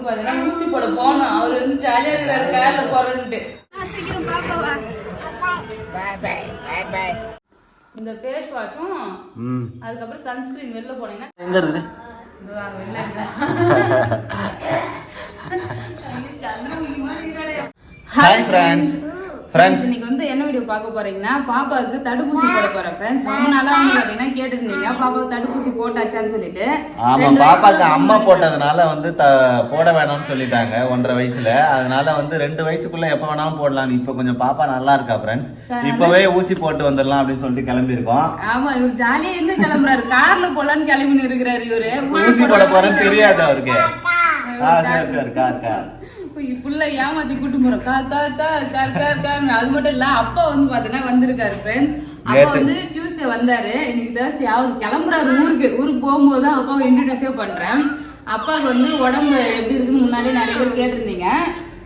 பாத்தீங்கன்னா ஊசி போட போனோம். அவர் வந்து ஜாலியா இருக்காரு கார்ல போறேன்ட்டு. இந்த ஃபேஸ் வாஷும் அதுக்கப்புறம் சன்ஸ்கிரீன் வெளில போனீங்கன்னா எங்க இருக்குது? Hi friends. இன்னைக்கு வந்து என்ன வீடியோ பார்க்க போறீங்கன்னா பாப்பாவுக்கு தடுப்பூசி போட போறேன் ஃப்ரெண்ட்ஸ். ரொம்ப நாளா வந்து பாத்தீங்கன்னா கேட்டுருந்தீங்க பாப்பாவுக்கு தடுப்பூசி போட்டாச்சான்னு சொல்லிட்டு. ஆமா, பாப்பாக்கு அம்மா போட்டதுனால வந்து போட வேணாம்னு சொல்லிட்டாங்க 1.5 வயசுல. அதனால வந்து 2 வயசுக்குள்ள எப்ப வேணாலும் போடலாம். இப்ப கொஞ்சம் பாப்பா நல்லா இருக்கா ஃப்ரெண்ட்ஸ். இப்பவே ஊசி போட்டு வந்துடலாம் அப்படின்னு சொல்லிட்டு கிளம்பி இருக்கோம். ஆமா, இவர் ஜாலியா இருந்து கிளம்புறாரு. கார்ல போலான்னு கிளம்பி இருக்கிறாரு. இவரு ஊசி போட போறேன்னு தெரியாது அவருக்கு. சரி கார் புள்ள ஏமாத்தி கூட்டு போறோம். கார் அது மட்டும் இல்ல, அப்பா வந்து பாத்தீங்கன்னா வந்திருக்காரு ஃப்ரெண்ட்ஸ். அப்பா வந்து டியூஸ்டே வந்தாரு. இன்னைக்கு தேர்ஸ்டே அவர் கிளம்புறாரு ஊருக்கு போகும்போது தான் அப்பாவை இன்ட்ரடியூஸே பண்றேன். அப்பாவுக்கு வந்து உடம்பு எப்படி இருக்குன்னு முன்னாடி நிறைய பேர் கேட்டிருந்தீங்க.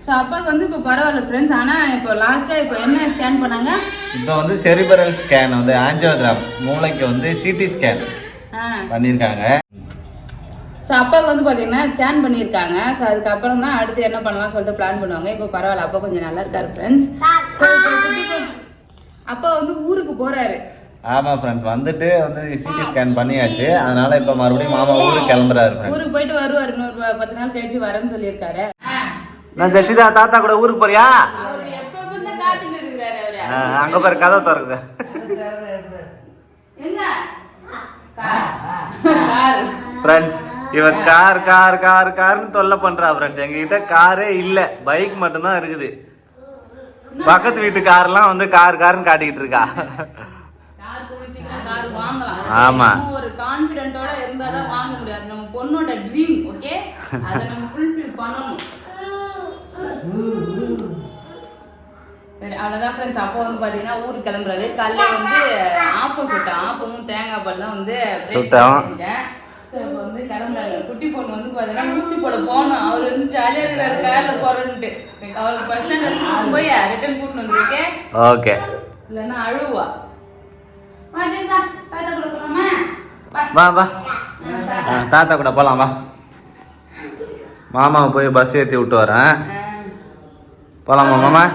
ஸோ அப்பாவுக்கு வந்து இப்போ பரவாயில்ல ஃப்ரெண்ட்ஸ். ஆனால் இப்போ லாஸ்ட்டாக இப்போ என்ன ஸ்கேன் பண்ணாங்க? இப்போ வந்து செரிபரல் ஸ்கேன் வந்து ஆஞ்சியோகிராம், மூளைக்கு வந்து சிடி ஸ்கேன் பண்ணியிருக்காங்க. ஸோ அப்பாவுக்கு வந்து பார்த்தீங்கன்னா ஸ்கேன் பண்ணியிருக்காங்க. ஸோ அதுக்கப்புறம் தான் அடுத்து என்ன பண்ணலாம் சொல்லிட்டு பிளான் பண்ணுவாங்க. இப்போ பரவாயில்ல, அப்பா கொஞ்சம் நல்லா இருக்காரு ஃப்ரெண்ட்ஸ். ஸோ அப்பா வந்து ஊருக்கு போறாரு. ஆமா ஃப்ரெண்ட்ஸ், வந்துட்டு வந்து சிடி ஸ்கேன் பண்ணியாச்சு. அதனால இப்போ மறுபடியும் மாமா ஊருக்கு கிளம்புறாரு. ஊருக்கு போயிட்டு வருவார். இன்னொரு 10 நாள் கழிச்சு வரேன்னு சொல்லியிருக்காரு. நான் ஜெஷிதா தாத்தா கூட ஊருக்கு போறியா? அவர் எப்ப காத்துட்டு இருக்கிறாரு அவரு. அங்க பாரு கதவை திறக்குது. எங்க கார் ஃப்ரெண்ட்ஸ், இவன் கார்னு தொல்லை பண்றா ஃப்ரெண்ட்ஸ். எங்ககிட்ட காரே இல்ல, பைக் மட்டும் தான் இருக்குது. பக்கத்து வீட்டு கார்லாம் வந்து கார்னு காட்டிக்கிட்டு இருக்கா. ஆமா, ஒரு கான்ஃபிடென்ட்டோட இருந்தா தான் வாங்க முடியாது. நம்ம பொண்ணோட ட்ரீம். ஓகே, அத நம்ம ஃபுல்ஃபில் பண்ணனும். சரி, அவ்வளோதான் ஃப்ரெண்ட்ஸ். அப்போ வந்து பார்த்தீங்கன்னா ஊருக்கு கிளம்புறாரு. காலையில் வந்து ஆப்பம் சுட்டேன். ஆப்பமும் தேங்காய் பால் தான் வந்து செஞ்சேன். ஸோ இப்போ வந்து கிளம்புறாங்க. குட்டி பொண்ணு வந்து பார்த்தீங்கன்னா ஊசி போட போனோம். அவர் வந்து ஜாலியாக இருக்கிறாரு காரில் போகிறேன்ட்டு. அவருக்கு பஸ் ஸ்டாண்ட் போய் ரிட்டர்ன் கூட்டிட்டு வந்துருக்கேன். ஓகே, இல்லைன்னா அழுவா. வா தாத்தா கூட போலாம். வா, மாமாவை போய் பஸ் ஏற்றி விட்டு வரேன். போலாமா மாமா?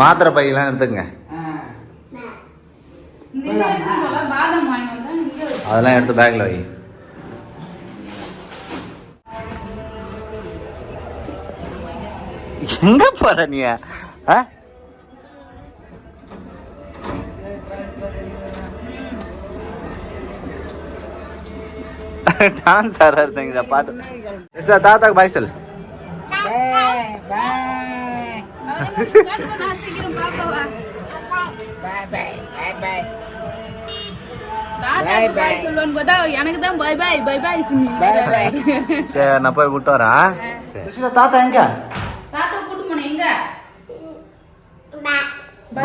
மாத்திரை பையெல்லாம் எடுத்துக்கங்க. அதெல்லாம் எடுத்து பேக்ல வை. எங்க போற நீ? டான்ஸ் ஆடுறீங்க பாட்டு. தாத்தாக்கு பாய் சொல்லு. எனக்கு தான் பை பாய் சரி, நான் போய் விட்டு வரேன். தாத்தா எங்க? தாத்தா கூட்டு போன எங்க?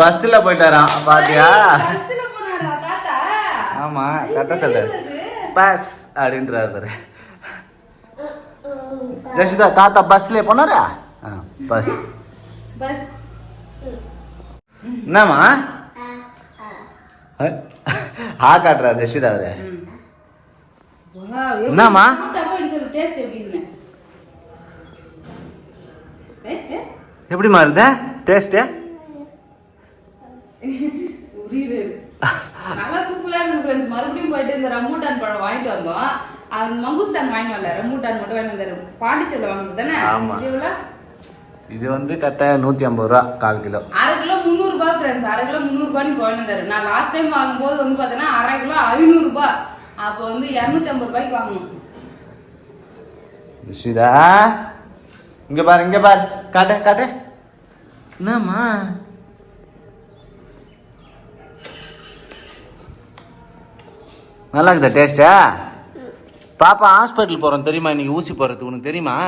பஸ்ல போயிட்டாராம். பாத்தியா? தாத்தா ஆமா, கரெக்டா சொல்றாரு. பஸ் அப்படின்றாரு பாரு. ஜெஷிதா தாத்தா பஸ்ல போனாரா? பஸ் என்னம்மா காட்டுறாரு ஜெஷிதா அவரு. என்னம்மா எப்படிமா இருந்த டேஸ்ட்? நல்லா சூப்பரா இருக்கு ஃப்ரெண்ட்ஸ். மறுபடியும் போயிட்டு இந்த ரம்பூட்டான் பழம் வாங்கிட்டு வந்தோம். அது மங்குஸ்தான் வாங்கி வரல, ரம்பூட்டான் மட்டும் வாங்கி வந்தாரு. பாண்டிச்சேரியில் வாங்குறது தானே? ஆமா, இது வந்து கரெக்டா 150 ரூபா 1/4 கிலோ. 1/2 கிலோ 300 ரூபாய் ஃப்ரெண்ட்ஸ். 1/2 கிலோ 300 ரூபாய்னு வாங்கி வந்தாரு. நான் லாஸ்ட் டைம் வாங்கும்போது வந்து பாத்தீங்கன்னா 1/2 கிலோ 500 ரூபாய். அப்போ வந்து 250 ரூபாய்க்கு வாங்கணும். விஷிதா இங்க பாரு காட்டு. என்னம்மா நல்லா இருக்குதா டேஸ்டா? பாப்பா ஹாஸ்பிட்டல் போறோம் தெரியுமா? இன்னைக்கு ஊசி போடுறதுக்கு உனக்கு தெரியுமா?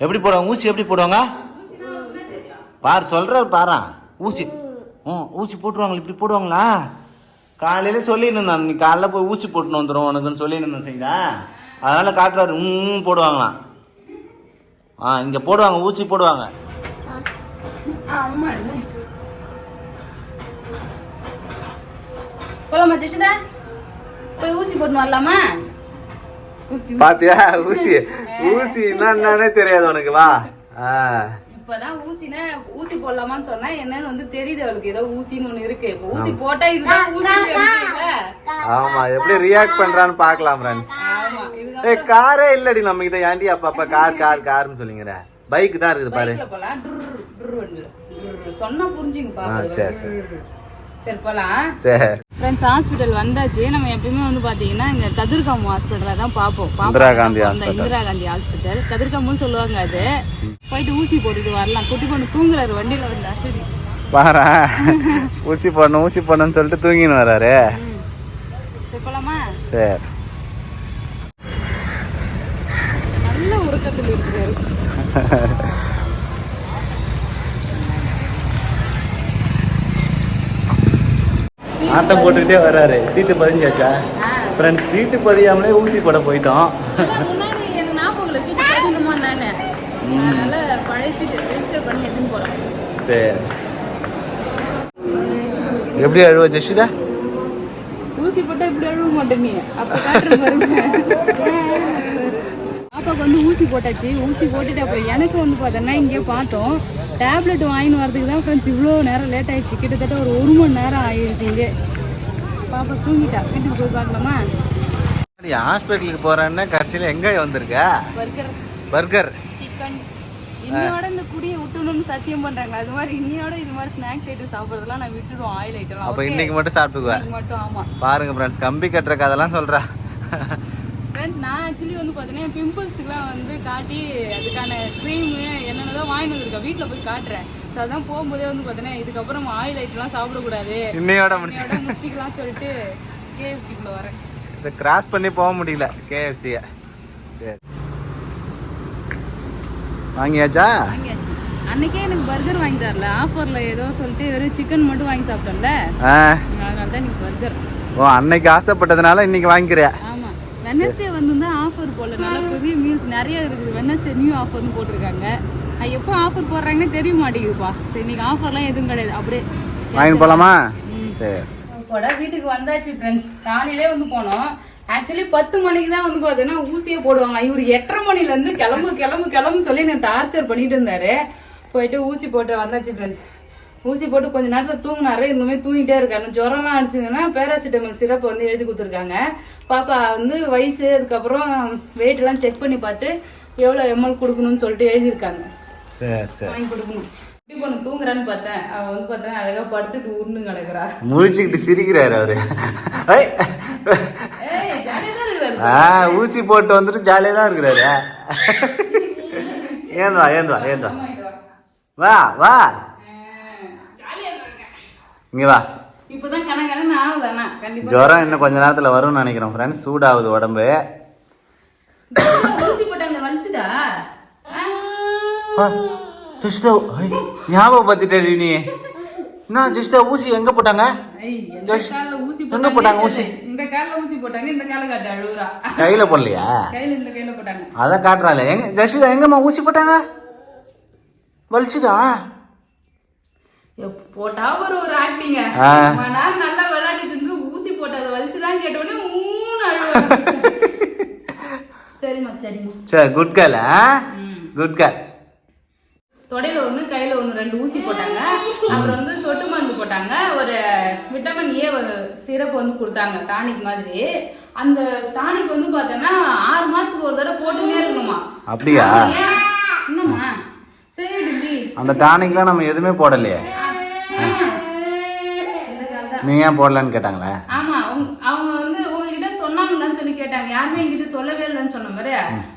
எப்படி போடுவாங்க ஊசி? எப்படி போடுவாங்க பாரு, சொல்ற பாரு. ஊசி போட்டுருவாங்களா? இப்படி போடுவாங்களா? காலையில சொல்லியிருந்தான், நீ காலைல போய் ஊசி போட்டுன்னு வந்துடும் உனக்குன்னு சொல்லியிருந்தேன் செய்தா. அதனால காட்டுறாரு போடுவாங்களாம். இங்க போடுவாங்க, ஊசி போடுவாங்க. போலாமா ஜெஷிதா? போய் ஊசி போட்டு வரலாமா? ஊசி பாத்தியா ஊசி ஊசி என்னன்னே தெரியாது உனக்கு. வா. இப்பதான் ஊசி போடலாமான்னு சொன்னா என்னன்னு வந்து தெரியுது அவளுக்கு. ஏதோ ஊசின்னு ஒண்ணு இருக்கு. இப்ப ஊசி போட்டா இதுதான் ஊசி தெரியுதுல்ல. ஆமா எப்படி ரியாக்ட் பண்றான்னு பாக்கலாம் ஃப்ரெண்ட்ஸ். ஆமா இதுதான். ஏய் காரே இல்லடி நம்ம கிட்ட. ஏன்டி அப்பப்ப கார் கார் கார்னு சொல்லிங்கற. பைக் தான் இருக்குது பாரு. பைக்ல போலாம். சொன்னா புரிஞ்சுங்க பாப்பா. சரி சரி சரி போலாம். சரி ஃப்ரெண்ட்ஸ் ஹாஸ்பிட்டல் வந்தாச்சு. நம்ம எப்பயுமே வந்து பாத்தீங்கன்னா இங்க கதிர்காமு ஹாஸ்பிட்டல்ல தான் பாப்போம். இந்திரா காந்தி ஹாஸ்பிட்டல். இந்திரா காந்தி ஹாஸ்பிட்டல் கதிர்காமுன்னு சொல்லுவாங்க. அது போயிட்டு ஊசி போட்டுட்டு வரலாம். குட்டி பொண்ணு தூங்குறாரு வண்டியில வந்து. சரி பாரா ஊசி போடணும்னு சொல்லிட்டு தூங்கின்னு வராரு. சரி போலாமா? சரி நல்ல உறக்கத்தில் இருக்கிறாரு. ஆட்டம் போட்டுக்கிட்டே வராரு. சீட்டு பதிஞ்சாச்சா ஃப்ரெண்ட்ஸ்? சீட்டு பதியாமலே ஊசி போட போயிட்டோம். முன்னாடி எனக்கு ஞாபகம்ல சீட்டு பதியணுமா நானு. அதனால பழைய சீட்டு ரெஜிஸ்டர் பண்ணி எடுத்துன்னு போறேன். சரி எப்படி அழுவ ஜெஷிதா? ஊசி போட்டா இப்படி அழுவ மாட்டேன் நீ. அப்ப காட்டுற பாருங்க. பாப்பாக்கு வந்து ஊசி போட்டாச்சு. ஊசி போட்டுட்டு அப்புறம் எனக்கு வந்து பார்த்தோன்னா இங்கே பார்த்தோம் டேப்லெட் வாங்கின்னு வரதுக்கு தான் ஃப்ரெண்ட்ஸ் இவ்வளோ நேரம் லேட் ஆயிடுச்சு. கிட்டத்தட்ட ஒரு 1 மணி நேரம் ஆயிடுச்சு. இங்கே பாப்பா தூங்கிட்டா. வீட்டுக்கு போய் பார்க்கலாமா? ஹாஸ்பிட்டலுக்கு போறேன்னா கடைசியில் எங்க வந்திருக்க? Burger chicken. இன்னையோட இந்த குடியை விட்டுணும்னு சத்தியம் பண்றாங்க. அது மாதிரி இன்னையோட இது மாதிரி ஸ்நாக்ஸ் ஐட்டம் சாப்பிட்றதுலாம் நான் விட்டுடுவோம். ஆயில் ஐட்டம் அப்போ இன்னைக்கு மட்டும் சாப்பிட்டுக்குவேன் மட்டும். ஆமா பாருங்க ஃப்ரெண்ட்ஸ், கம்பி கட்டுற கதெல்லாம் சொல்றா. ஃப்ரெண்ட்ஸ் நான் ஆக்சுவலி வந்து பார்த்தீங்கன்னா பிம்பிள்ஸுக்குலாம் வந்து காட்டி அதுக்கான க்ரீமு என்னென்னதான் வாங்கிட்டு வந்திருக்கேன். வீட்டில் போய் காட்டுறேன். ஸோ அதான் போகும்போதே வந்து பார்த்தீங்கன்னா இதுக்கப்புறம் ஆயில் ஐட்டம்லாம் சாப்பிடக்கூடாது, இன்னையோட முடிச்சிக்கலாம் சொல்லிட்டு கேஎஃப்சிக்குள்ள வரேன். இதை கிராஸ் பண்ணி போக முடியல கேஎஃப்சியை. சரி வாங்கியாச்சா? வாங்கியாச்சு. அன்னைக்கே எனக்கு பர்கர் வாங்கி தரல. ஆஃபர்ல ஏதோ சொல்லிட்டு வெறும் சிக்கன் மட்டும் வாங்கி சாப்பிட்டோம்ல, அதனால தான் எனக்கு பர்கர். ஓ அன்னைக்கு ஆசைப்பட்டதுனால இன்னைக்கு வாங்கிக்கிறேன். ஆமா வெனஸ்டே வந்து ஆஃபர் போல நல்ல பெரிய மீல்ஸ் நிறைய இருக்குது. வெனஸ்டே நியூ ஆஃபர்னு போட்டிருக்காங்க. எப்போ ஆஃபர் போடுறாங்கன்னு தெரிய மாட்டேங்குதுப்பா. சரி இன்னைக்கு ஆஃபர்லாம் எதுவும் கிடையாது. அப்படியே வாங்கி போலாமா? சரி போட வீட்டுக்கு வந்தாச்சு ஃப்ரெண்ட்ஸ். காலையிலே வந்து போனோம். ஆக்சுவலி 10 மணிக்கு தான் வந்து பார்த்தீங்கன்னா ஊசியே போடுவாங்க. இவர் 8:30 மணிலேருந்து கிளம்பு சொல்லி நான் டார்ச்சர் பண்ணிட்டு இருந்தாரு. போயிட்டு ஊசி போட்டு வந்தாச்சு ஃப்ரெண்ட்ஸ். ஊசி போட்டு கொஞ்ச நேரத்தில் தூங்கினாரு. இன்னுமே தூங்கிட்டே இருக்காரு. ஜுரம்லாம் அடிச்சதுன்னா பேராசிட்டமல் சிரப் வந்து எழுதி கொடுத்துருக்காங்க. பாப்பா வந்து வயசு அதுக்கப்புறம் வெயிட்லாம் செக் பண்ணி பார்த்து எவ்வளோ எம்எல் கொடுக்கணும்னு சொல்லிட்டு எழுதியிருக்காங்க. சரி சரி வாங்கி கொடுக்கணும். இப்படி பொண்ணு தூங்குறான்னு பார்த்தேன். அவன் வந்து பார்த்தேன் அழகா படுத்துட்டு உருண்டு கிடக்குறா. முழிச்சுக்கிட்டு சிரிக்கிறாரு அவரு. ஊசி போட்டு வந்துட்டு ஜாலியா தான் இருக்கிறாரு. ஏந்தா வா வா இங்க வா. இப்பதான் கணக்கணன்னு ஆகுதாண்ணா. கண்டிப்பா ஜுரம் இன்னும் கொஞ்ச நேரத்துல வரும்னு நினைக்கிறோம் ஃப்ரெண்ட்ஸ். சூடாகுது உடம்பு. ஊசி போட்டாங்க வலிச்சுதா? ஜெஷிதா ஞாபகப்படுத்திட்டே நீ. என்ன ஜெஷிதா ஊசி எங்க போட்டாங்க? எங்க போட்டாங்க ஊசி? இந்த கால்ல ஊசி போட்டாங்க. இந்த கால காட்ட அழுகுறா. கையில போடலையா? இந்த கையில போட்டாங்க. அதான் காட்டுறாள். எங்க ஜெஷிதா எங்கம்மா ஊசி போட்டாங்க? வலிச்சுதா? போட்டா ஒரு ஆக்டிங்க. நல்லா விளையாடிட்டு இருந்து ஊசி போட்டத வலிச்சுதான் கேட்டோடனே ஊன்னு அழுவாங்க. சரிம்மா சரி குட் கேர்ள். Good girl. தொடையில 1 கையில 1 2 ஊசி போட்டாங்க. அப்புறம் வந்து சொட்டு மருந்து போட்டாங்க. ஒரு விட்டமின் ஏ சிரப் வந்து கொடுத்தாங்க டானிக் மாதிரி. அந்த டானிக் வந்து பார்த்தோன்னா 6 மாசத்துக்கு ஒரு தடவை போட்டுனே இருக்கணுமா. அப்படியா? என்னம்மா சரி டில்லி அந்த டானிக்லாம் நம்ம எதுவுமே போடலையே. நீ ஏன் போடலன்னு கேட்டாங்களா? ஆமா அவங்க வந்து உங்ககிட்ட சொன்னாங்களான்னு சொல்லி கேட்டாங்க. யாருமே என்கிட்ட சொல்லவே இல்லைன்னு சொன்ன மாதிரி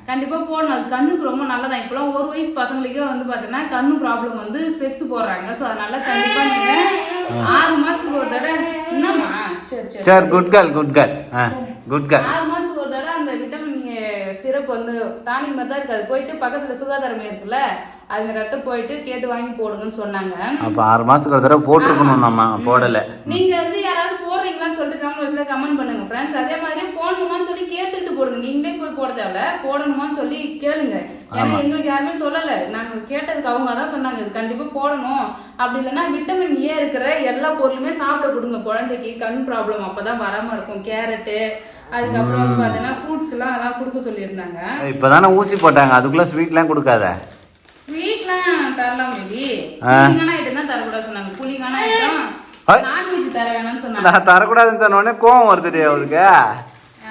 கண்டிப்பா போடணும். அது கண்ணுக்கு ரொம்ப நல்லதான். இப்பெல்லாம் 1 வயசு பசங்களுக்கே வந்து பாத்தீங்கன்னா கண்ணு ப்ராப்ளம் வந்து ஸ்பெக்ஸ் போடுறாங்க. ஸோ அதனால கண்டிப்பா நீங்க 6 மாசத்துக்கு ஒரு தடவை. என்னம்மா சரி good girl good girl good girl. 6 மாசத்துக்கு ஒரு தடவை அந்த விட்டமின் சிரப் வந்து டானிக் மாதிரி தான் இருக்காது. போயிட்டு பக்கத்துல சுகாதாரமே இருக்குல்ல, அது ரத்த போயிட்டு கேட்டு வாங்கி போடுங்கன்னு சொன்னாங்க. அப்ப 6 மாசத்துக்கு ஒரு தடவை போட்டுருக்கணும். நம்ம போடல. நீங்க வந்து யாராவது போடுறீங்களான்னு சொல்லிட்டு கமெண்ட்ஸ்ல கமெண்ட் பண்ணுங்க ஃப்ரெண்ட்ஸ். அதே மாதிரி போடணுமான்னு சொல்லி கேட்டுட்டு போடுங்க. நீங்களே போய் போட தேவையில்ல, போடணுமான்னு சொல்லி கேளுங்க. ஏன்னா எங்களுக்கு யாருமே சொல்லல. நாங்க கேட்டதுக்கு அவங்க தான் சொன்னாங்க இது கண்டிப்பா போடணும். அப்படி இல்லைன்னா விட்டமின் ஏ இருக்கிற எல்லா பொருளுமே சாப்பிட கொடுங்க குழந்தைக்கு. கண் ப்ராப்ளம் அப்பதான் வராம இருக்கும். கேரட்டு அதுக்கப்புறம் வந்து பார்த்தீங்கன்னா ஃப்ரூட்ஸ் எல்லாம் அதெல்லாம் கொடுக்க சொல்லியிருந்தாங்க. இப்பதானே ஊசி போட்டாங்க, அதுக்குள்ள ஸ்வீட்லாம் கொடுக்காத. ஸ்வீட்லாம் தரலாம் பேபி. புளிங்கான ஐட்டம் தான் தரக்கூடாது சொன்னாங்க. புளிங்கான ஐட்டம் நான்வெஜ் தர வேணாம்னு சொன்னாங்க. நான் தரக்கூடாதுன்னு சொன்ன உடனே கோவம் வருதுடி அவருக்கு.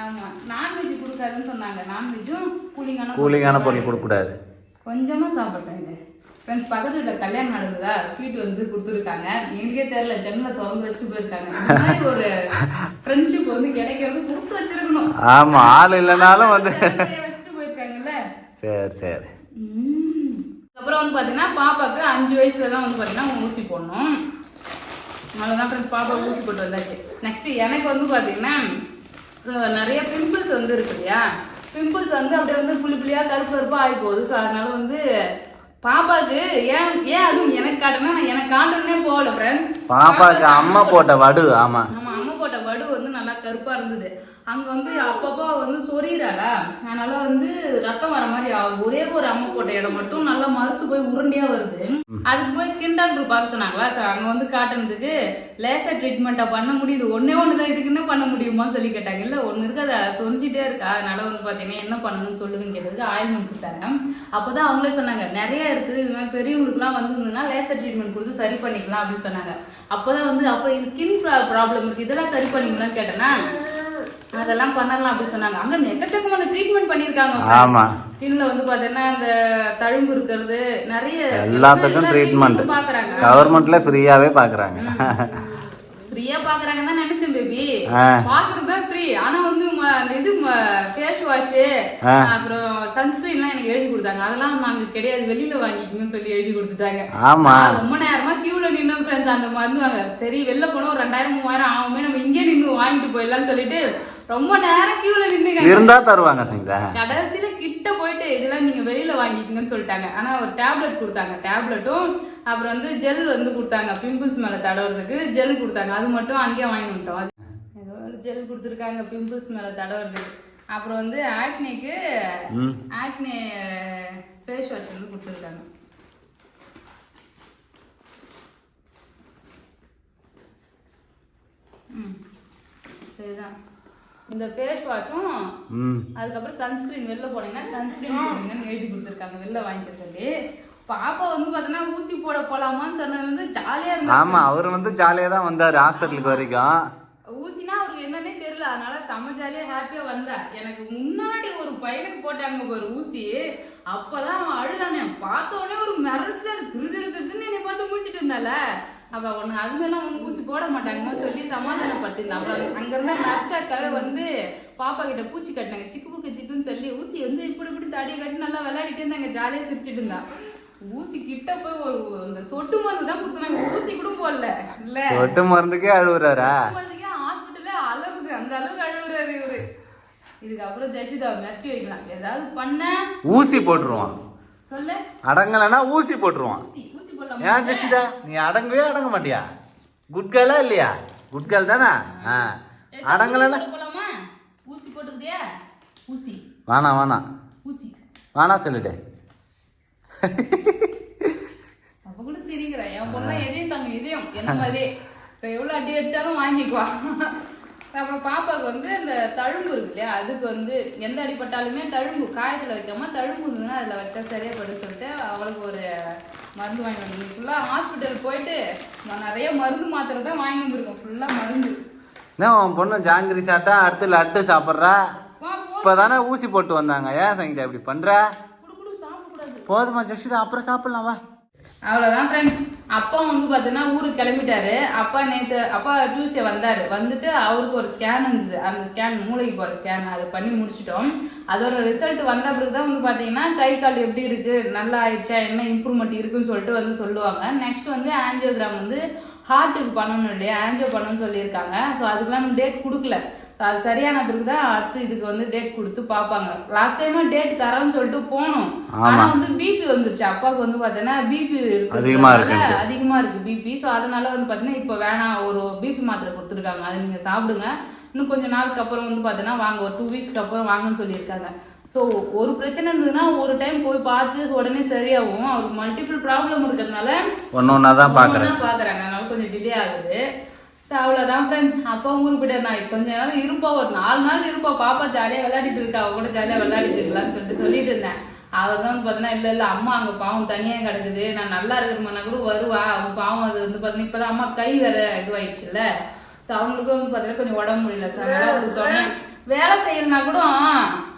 ஆமா, நான்வெஜ் கொடுக்காதுன்னு சொன்னாங்க. நான்வெஜ்ஜும் கூலிங்கான பொருள் கொடுக்கக்கூடாது. கொஞ்சமா சாப்பிட்டேன். ஃப்ரெண்ட்ஸ், பக்கத்து வீட்டில் கல்யாணம் நடந்ததா ஸ்வீட் வந்து கொடுத்துருக்காங்க. எங்களுக்கே தெரியல, ஜென்ம திறந்து வச்சுட்டு போயிருக்காங்க. இந்த மாதிரி ஒரு ஃப்ரெண்ட்ஷிப் வந்து கிடைக்கிறது கொடுத்து வச்சிருக்கணும். ஆமா, ஆள் இல்லைனாலும் வந்து வச்சுட்டு போயிருக்காங்கல்ல. சரி சரி. அப்புறம் வந்து பார்த்தீங்கன்னா பாப்பாவுக்கு 5 வயசுல தான் வந்து பார்த்தீங்கன்னா ஊசி போடணும். அவ்வளோதான் ஃப்ரெண்ட்ஸ், பாப்பாவுக்கு ஊசி போட்டு வந்தாச்சு. நெக்ஸ்ட் எனக்கு வந்து பார்த்தீங்கன்னா நிறைய பிம்பிள்ஸ் வந்து இருக்கு இல்லையா, பிம்பிள்ஸ் வந்து அப்படியே வந்து புள்ளி புள்ளியாக கருப்பு கருப்பாக ஆகி போகுது. ஸோ அதனால வந்து பாப்பாவுக்கு ஏன் அதுவும் எனக்கு காட்டுனா நான் எனக்கு காட்டணுன்னே போகல ஃப்ரெண்ட்ஸ். பாப்பாவுக்கு அம்மா போட்ட வடு. ஆமா ஆமா, அம்மா போட்ட வடு வந்து நல்லா கருப்பா இருந்தது. அங்க வந்து அப்பப்போ வந்து சொரியிறாள, அதனால வந்து ரத்தம் வர மாதிரி ஆகுது. ஒரே ஒரு அம்மா போட்ட இடம் மட்டும் நல்லா மறுத்து போய் உருண்டியா வருது. அதுக்கு போய் ஸ்கின் டாக்டர் பார்க்க சொன்னாங்களா. ஸோ அங்க வந்து காட்டுனதுக்கு லேசர் ட்ரீட்மெண்ட்டா பண்ண முடியுது, ஒன்னே ஒண்ணுதான், இதுக்கு என்ன பண்ண முடியுமான்னு சொல்லி கேட்டாங்க. இல்ல ஒண்ணு இருக்கு, அதை சொரிஞ்சிட்டே இருக்கா, அதனால வந்து பாத்தீங்கன்னா என்ன பண்ணணும்னு சொல்லுங்கன்னு கேட்டதுக்கு ஆயில்மெண்ட் கொடுத்தாங்க. அப்பதான் அவங்களே சொன்னாங்க நிறைய இருக்குது, இது மாதிரி பெரியவங்களுக்குலாம் வந்திருந்ததுன்னா லேசர் ட்ரீட்மெண்ட் கொடுத்து சரி பண்ணிக்கலாம் அப்படின்னு சொன்னாங்க. அப்பதான் வந்து அப்போ ஸ்கின் ப்ராப்ளம் இருக்கு, இதெல்லாம் சரி பண்ணிக்கலாம்னு கேட்டேன்னா அதெல்லாம் பண்ணலாம் அப்படின்னு சொன்னாங்க. அங்க எக்கச்சக்கமான ட்ரீட்மெண்ட் பண்ணிருக்காங்க. ஆமா, ஸ்கின்ல வந்து பாத்தீங்கன்னா அந்த தழும்பு இருக்கிறது நிறைய எல்லாத்துக்கும் ட்ரீட்மெண்ட் பாக்குறாங்க. கவர்மெண்ட்ல ஃப்ரீயாவே பாக்குறாங்க. ஃப்ரீயா பாக்குறாங்கன்னு தான் நினைச்சேன் பேபி. பாக்குறது தான் ஃப்ரீ. ஆனா வந்து இது ஃபேஸ் வாஷ் அப்புறம் சன்ஸ்கிரீன்லாம் எனக்கு எழுதி கொடுத்தாங்க. அதெல்லாம் நாங்க கிடையாது, வெளியில வாங்கிக்கணும்னு சொல்லி எழுதி கொடுத்துட்டாங்க. ஆமா, ரொம்ப நேரமா கியூல நின்னோம் ஃப்ரெண்ட்ஸ். அந்த மருந்து வாங்க சரி, வெளில போனோம் 2000-3000 ஆகுமே, நம்ம இங்கே நின்று வாங்கிட்டு போயிடலாம்னு சொல்லிட்டு ரொம்ப நேரம் கியூல நின்னுங்க. இருந்தா தருவாங்க சங்கா. கடைசியில கிட்ட போயிட்டு இதெல்லாம் நீங்க வெளியில வாங்கிக்கங்கன்னு சொல்லிட்டாங்க. ஆனா ஒரு டேப்லெட் கொடுத்தாங்க, டேப்லெட்டும் அப்புறம் வந்து ஜெல் வந்து கொடுத்தாங்க, பிம்பிள்ஸ் மேல தடவுறதுக்கு ஜெல் கொடுத்தாங்க. அது மட்டும் அங்கேயே வாங்கி விட்டோம். ஏதோ ஒரு ஜெல் கொடுத்துருக்காங்க பிம்பிள்ஸ் மேல தடவுறதுக்கு. அப்புறம் வந்து ஆக்னேக்கு ஆக்னே ஃபேஸ் வாஷ் வந்து கொடுத்துருக்காங்க. சரிதான், இந்த ஃபேஸ் வாஷும் அதுக்கப்புறம் சன்ஸ்கிரீன் வெளில போனீங்கன்னா சன்ஸ்கிரீன் போடுங்கன்னு எழுதி கொடுத்துருக்காங்க, வெளில வாங்கிக்க சொல்லி. பாப்பா வந்து பாத்தீங்கன்னா ஊசி போட போலாமான்னு சொன்னது வந்து ஜாலியா இருந்தா. ஆமா, அவர் வந்து ஜாலியா தான் வந்தாரு ஹாஸ்பிட்டலுக்கு வரைக்கும். ஊசினா அவருக்கு என்னன்னே தெரியல, அதனால செம்ம ஜாலியா ஹாப்பியா வந்தா. எனக்கு முன்னாடி ஒரு பையனுக்கு போட்டாங்க ஒரு ஊசி, அப்பதான் அவன் அழுதானே. பார்த்த உடனே ஒரு மிரட்டு திருதுன்னு என்னை பார்த்து முடிச்சிட்டு இருந்தால. அப்ப ஒண்ணு அதுமாதிரிலாம் ஒண்ணு ஊசி போட மாட்டாங்கன்னு சொல்லி சமாதானப்பட்டிருந்தேன். அப்புறம் அங்க இருந்த நர்ஸாக்காக வந்து பாப்பா கிட்ட பூச்சி கட்டினாங்க, சிக்கு புக்கு சிக்குன்னு சொல்லி ஊசி வந்து இப்படி தாடியை கட்டி நல்லா விளையாடிட்டு இருந்தாங்க, ஜாலியா சிரிச்சிட்டு இருந்தா. ஊசி கிட்ட போய் ஒரு இந்த சொட்டு மருந்து தான் கொடுத்தாங்க, ஊசி கூட போடல. இல்ல சொட்டு மருந்துக்கே அழுவுறாரா? மருந்துக்கே ஹாஸ்பிட்டல்ல அலறுது, அந்த அளவுக்கு அழுவுறாரு இவரு. இதுக்கப்புறம் ஜெஷிதா மெட்டி வைக்கலாம், ஏதாவது பண்ண ஊசி போட்டுருவான். சொல்ல அடங்கலன்னா ஊசி போட்டுருவான். ஊசி போடலாம். ஏன் ஜெஷிதா, நீ அடங்கவே அடங்க மாட்டியா? குட் கேர்லா இல்லையா? குட் கேர்ள் தானே. அடங்கலன்னா போலாமா? ஊசி போட்டுக்கிட்டியா? ஊசி வேணாம் ஊசி வேணாம் சொல்லிட்டு அப்ப கூட சிரிக்கிறேன். என் பொண்ணா எதையும் தாங்க, இதையும் என்ன மாதிரி எவ்வளவு அடி அடிச்சாலும் வாங்கிக்குவா. அப்புறம் பாப்பாவுக்கு வந்து இந்த தழும்பு இருக்கு இல்லையா, அதுக்கு வந்து எந்த அடிப்பட்டாலுமே தழும்பு காயத்துல வைக்காம தழும்பு இருந்ததுன்னா அதுல வச்சா சரியா படும் சொல்லிட்டு அவளுக்கு ஒரு மருந்து வாங்கி வந்து ஃபுல்லா ஹாஸ்பிட்டல் போயிட்டு நிறைய மருந்து மாத்திரை தான் வாங்கி வந்துருக்கோம், ஃபுல்லா மருந்து. என்ன உன் பொண்ணு ஜாங்கிரி சாப்பிட்டா அடுத்து லட்டு சாப்பிட்றா? இப்பதானே ஊசி போட்டு வந்தாங்க, ஏன் சங்கீதா இப்படி பண்ற? போதுமா ஜெஷிதா, அப்புறம் சாப்பிடலாம் வா. அவ்வளோதான் ஃப்ரெண்ட்ஸ். அப்பா வந்து பார்த்தீங்கன்னா ஊருக்கு கிளம்பிட்டாரு. அப்பா டியூஸ்டே வந்தார். வந்துட்டு அவருக்கு ஒரு ஸ்கேன் இருந்தது, அந்த ஸ்கேன் மூளைக்கு போகிற ஸ்கேன், அதை பண்ணி முடிச்சிட்டோம். அதோட ரிசல்ட் வந்த பிறகு தான் வந்து பார்த்தீங்கன்னா கை கால் எப்படி இருக்குது, நல்லா ஆயிடுச்சா, என்ன இம்ப்ரூவ்மெண்ட் இருக்குன்னு சொல்லிட்டு வந்து சொல்லுவாங்க. நெக்ஸ்ட் வந்து ஆஞ்சியோகிராம் வந்து ஹார்ட்டுக்கு பண்ணணும் இல்லையா, ஆஞ்சியோ பண்ணணும்னு சொல்லியிருக்காங்க. ஸோ அதுக்கெல்லாம் டேட் கொடுக்கல. அது சரியான பிறகு தான் அடுத்து இதுக்கு வந்து டேட் கொடுத்து பார்ப்பாங்க. லாஸ்ட் டைம் டேட் தரேன்னு சொல்லிட்டு போனோம், ஆனா வந்து பிபி வந்துருச்சு. அப்பாவுக்கு வந்து பாத்தீங்கன்னா பிபி அதிகமா இருக்கு பிபி. ஸோ அதனால வந்து பாத்தீங்கன்னா இப்போ வேணாம், ஒரு பிபி மாத்திரை கொடுத்துருக்காங்க, அதை நீங்க சாப்பிடுங்க, இன்னும் கொஞ்சம் நாளுக்கு அப்புறம் வந்து பாத்தீங்கன்னா வாங்க, ஒரு 2 வீக்ஸ்க்கு அப்புறம் வாங்கன்னு சொல்லியிருக்காங்க. ஸோ ஒரு பிரச்சனை இருந்ததுன்னா ஒரு டைம் போய் பார்த்து உடனே சரியாகும். அவருக்கு மல்டிபிள் ப்ராப்ளம் இருக்கிறதுனால ஒன்னொன்னா தான் பாக்குறாங்க, அதனால கொஞ்சம் டிலே ஆகுது. ஸோ அவ்வளோதான் ஃப்ரெண்ட்ஸ். அப்பா ஊருக்கு போயிட்டு நான் கொஞ்ச நேரம் இருப்பா, ஒரு 4 நாள் இருப்பா, பாப்பா ஜாலியாக விளையாடிட்டு இருக்கா, அவ கூட ஜாலியாக விளையாடிட்டு இருக்கலாம்னு சொல்லிட்டு இருந்தேன். அவர் தான் பார்த்தீங்கன்னா இல்லை அம்மா அங்கே பாவம் தனியாக கிடக்குது, நான் நல்லா இருக்கிறமானா கூட வருவா, அவங்க பாவம் அது பார்த்தீங்கன்னா இப்போ தான் அம்மா கை வேற இதுவாயிடுச்சுல்ல. ஸோ அவங்களுக்கும் பார்த்தீங்கன்னா கொஞ்சம் உடம்பு முடியல. ஸோ அதனால அவங்களுக்கு துணை வேலை செய்யலனா கூட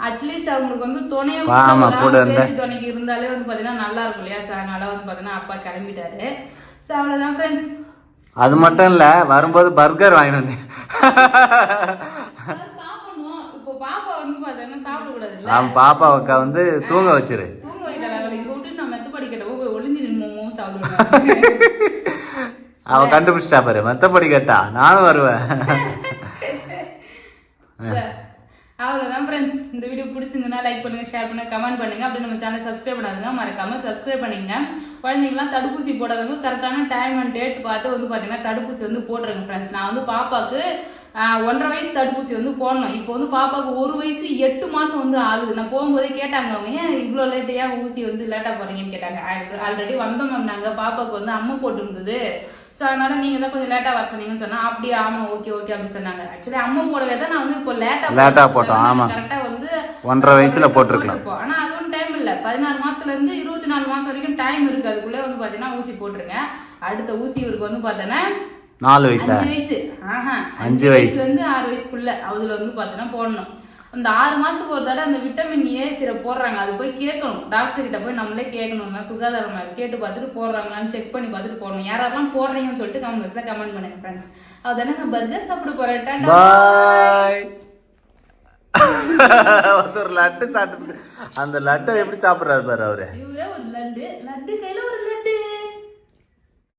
அட்லீஸ்ட் அவங்களுக்கு துணைக்கு இருந்தாலே பார்த்தீங்கன்னா நல்லா இருக்கும் இல்லையா. ஸோ அதனால பார்த்தீங்கன்னா அப்பா கிளம்பிட்டாரு. ஸோ அவ்வளோதான் ஃப்ரெண்ட்ஸ். அது மட்டும் இல்ல, வரும்போது பர்கர் வாங்கிட்டு வந்தேன். சாப்பிடணும். இப்போ பாப்பா பார்த்தீங்கன்னா சாப்பிடக்கூடாது. பாப்பாவுக்கு தூங்க வச்சிரு. தூங்க வைக்கல, அவளை இங்க விட்டு நான் மெத்தப்படி கேட்டப்போ போய் ஒளிஞ்சு நின்று சாப்பிடுவேன். அவ கண்டுபிடிச்சிட்டா பாரு, மெத்தப்படி கேட்டா நானும் வருவேன். அவ்வளோதான் ஃப்ரெண்ட்ஸ். இந்த வீடியோ பிடிச்சிருந்ததுன்னா லைக் பண்ணுங்க, ஷேர் பண்ணுங்க, கமெண்ட் பண்ணுங்க. அப்படி நம்ம சேனல் சப்ஸ்கிரைப் பண்ணாதுங்க, மறக்காம சப்ஸ்கிரைப் பண்ணிங்க. குழந்தைங்களாம் தடுப்பூசி போடாதவங்க கரெக்டான டைம் அண்ட் டேட் பார்த்து பார்த்தீங்கன்னா தடுப்பூசி போடுறேங்க ஃப்ரெண்ட்ஸ். நான் பாப்பாவுக்கு 1.5 வயசு தடுப்பூசி போடணும். இப்போ பாப்பாவுக்கு 1 வயசு 8 மாசம் ஆகுது. நான் போகும்போதே கேட்டாங்க அவங்க, ஏன் இவ்வளோ லேட்டு, ஏன் ஊசி லேட்டாக போறீங்கன்னு கேட்டாங்க. ஆல்ரெடி வந்தோம் மேம், நாங்கள் பாப்பாவுக்கு அம்மா போட்டு இருந்தது. ஸோ அதனால நீங்கள் தான் கொஞ்சம் லேட்டாக வர சொன்னீங்கன்னு சொன்னால், அப்படியே ஆமாம் ஓகே அப்படி சொன்னாங்க. ஆக்சுவலி அம்மா போடவே தான் நான் இப்போ லேட்டாக போட்டோம். ஆமாம், கரெக்டாக 1.5 வயசுல போட்டிருக்கலாம். ஆனால் அதுவும் டைம் இல்லை, 16 மாசத்துலேருந்து 24 மாசம் வரைக்கும் டைம் இருக்கு. அதுக்குள்ளே பார்த்தீங்கன்னா ஊசி போட்டுருங்க. அடுத்த ஊசி இவருக்கு பார்த்தீங்கன்னா 4 வயசு 5 வயசு 5 வயசுலேருந்து 6 வயசுக்குள்ள அதுல பார்த்தீங்கன்னா போடணும். அந்த 6 மாசத்துக்கு ஒரு தடவை அந்த விட்டமின் ஏ சிரப் போடுறாங்க. அது போய் கேட்கணும், டாக்டர் கிட்ட போய் நம்மளே கேட்கணும், சுகாதாரமா கேட்டு பார்த்துட்டு போடுறாங்களான்னு செக் பண்ணி பார்த்துட்டு போடணும். யாரெல்லாம் போடுறீங்கன்னு சொல்லிட்டு கமெண்ட்ஸ்ல கமெண்ட் பண்ணுங்க ஃப்ரெண்ட்ஸ். அதுதானே நான் பர்கர் சாப்பிட போறேன். பாய். ஒரு லட்டு சாப்பிட்டு அந்த லட்டை எப்படி சாப்பிடுறாரு பாரு அவரு. இவரே ஒரு லட்டு கையில ஒரு லட்டு.